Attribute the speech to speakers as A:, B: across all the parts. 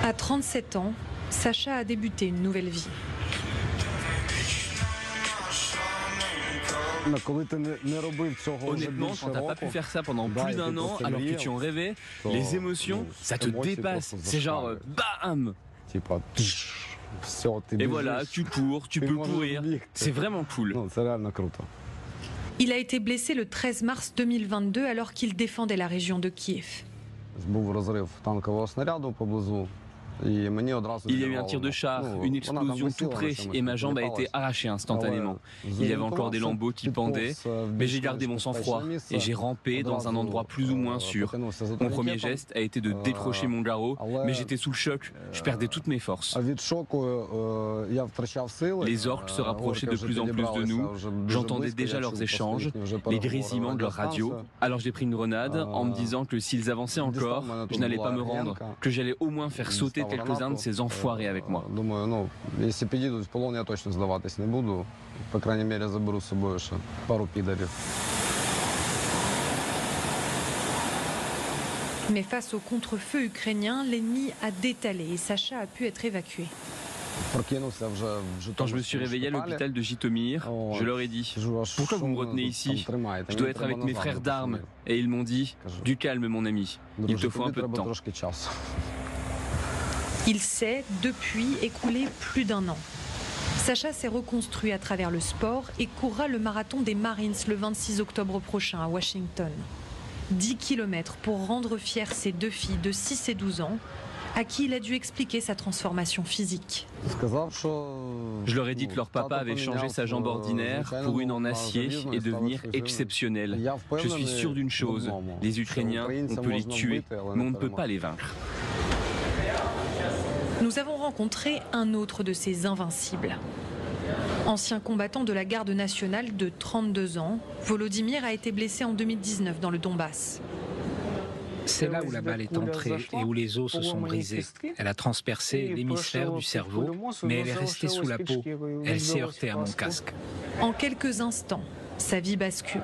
A: À 37 ans, Sacha a débuté une nouvelle vie.
B: Honnêtement, quand t'as pas pu faire ça pendant plus d'un an, alors que tu en rêvais, les émotions, ça te dépasse. C'est genre BAM! Et voilà, tu cours, tu peux courir. C'est vraiment cool.
A: Il a été blessé le 13 mars 2022 alors qu'il défendait la région de Kiev.
B: Il y a eu un tir de char, une explosion tout près et ma jambe a été arrachée instantanément. Il y avait encore des lambeaux qui pendaient, mais j'ai gardé mon sang-froid et j'ai rampé dans un endroit plus ou moins sûr. Mon premier geste a été de décrocher mon garrot, mais j'étais sous le choc, je perdais toutes mes forces. Les orques se rapprochaient de plus en plus de nous, j'entendais déjà leurs échanges, les grésillements de leurs radios. Alors j'ai pris une grenade en me disant que s'ils avançaient encore, je n'allais pas me rendre, que j'allais au moins faire sauter quelques-uns de ces enfoirés avec moi.
A: Mais face au contre-feu ukrainien, l'ennemi a détalé et Sacha a pu être évacué.
B: Quand je me suis réveillé à l'hôpital de Jitomir, je leur ai dit « Pourquoi vous me retenez ici? Je dois être avec mes frères d'armes. » Et ils m'ont dit « Du calme mon ami, il te faut un peu de temps. »
A: Il s'est, depuis, écoulé plus d'un an. Sacha s'est reconstruit à travers le sport et courra le marathon des Marines le 26 octobre prochain à Washington. 10 km pour rendre fiers ses deux filles de 6 et 12 ans, à qui il a dû expliquer sa transformation physique.
B: Je leur ai dit que leur papa avait changé sa jambe ordinaire pour une en acier et devenir exceptionnelle. Je suis sûr d'une chose, les Ukrainiens, on peut les tuer, mais on ne peut pas les vaincre.
A: Nous avons rencontré un autre de ces invincibles. Ancien combattant de la garde nationale de 32 ans, Volodymyr a été blessé en 2019 dans le Donbass.
C: C'est là où la balle est entrée et où les os se sont brisés. Elle a transpercé l'hémisphère du cerveau, mais elle est restée sous la peau. Elle s'est heurtée à mon casque.
A: En quelques instants, sa vie bascule.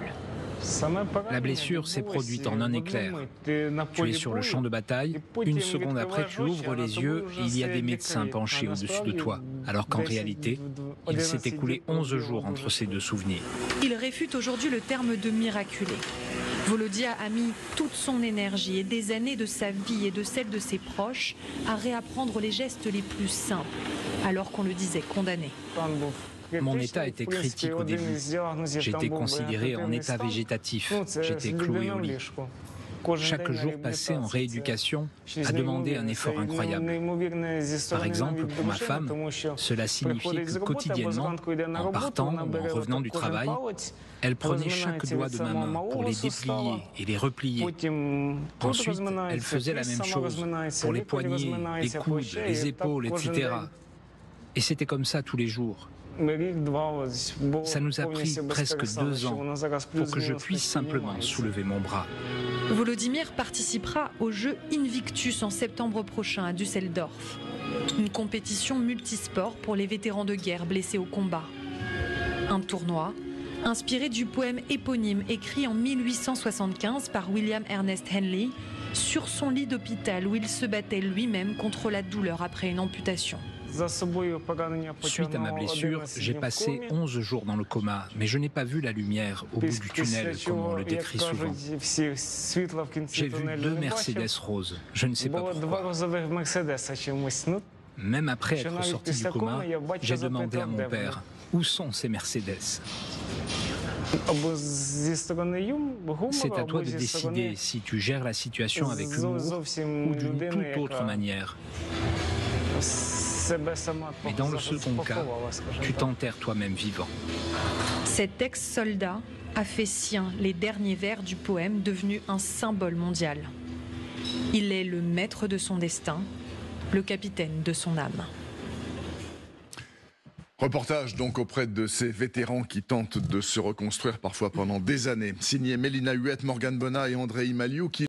C: La blessure s'est produite en un éclair. Tu es sur le champ de bataille, une seconde après tu ouvres les yeux et il y a des médecins penchés au-dessus de toi. Alors qu'en réalité, il s'est écoulé 11 jours entre ces deux souvenirs.
A: Il réfute aujourd'hui le terme de miraculé. Volodya a mis toute son énergie et des années de sa vie et de celle de ses proches à réapprendre les gestes les plus simples, alors qu'on le disait condamné.
C: Mon état était critique au début. J'étais considéré en état végétatif. J'étais cloué au lit. Chaque jour passé en rééducation a demandé un effort incroyable. Par exemple, pour ma femme, cela signifiait que quotidiennement, en partant ou en revenant du travail, elle prenait chaque doigt de ma main pour les déplier et les replier. Ensuite, elle faisait la même chose pour les poignets, les coudes, les épaules, etc. Et c'était comme ça tous les jours. Ça nous a pris presque 2 ans pour que je puisse simplement soulever mon bras.
A: Volodymyr participera aux Jeux Invictus en septembre prochain à Düsseldorf. Une compétition multisport pour les vétérans de guerre blessés au combat. Un tournoi inspiré du poème éponyme écrit en 1875 par William Ernest Henley sur son lit d'hôpital où il se battait lui-même contre la douleur après une amputation.
C: Suite à ma blessure, j'ai passé 11 jours dans le coma, mais je n'ai pas vu la lumière au bout du tunnel, comme on le décrit souvent. J'ai vu 2 Mercedes roses, je ne sais pas pourquoi. Même après être sorti du coma, j'ai demandé à mon père, où sont ces Mercedes ? C'est à toi de décider si tu gères la situation avec humour ou d'une toute autre manière. Mais dans le second cas, tu t'enterres toi-même vivant.
A: Cet ex-soldat a fait sien les derniers vers du poème devenu un symbole mondial. Il est le maître de son destin, le capitaine de son âme.
D: Reportage donc auprès de ces vétérans qui tentent de se reconstruire parfois pendant des années. Signé Mélina Huette, Morgane Bonnat et André Imaliou qui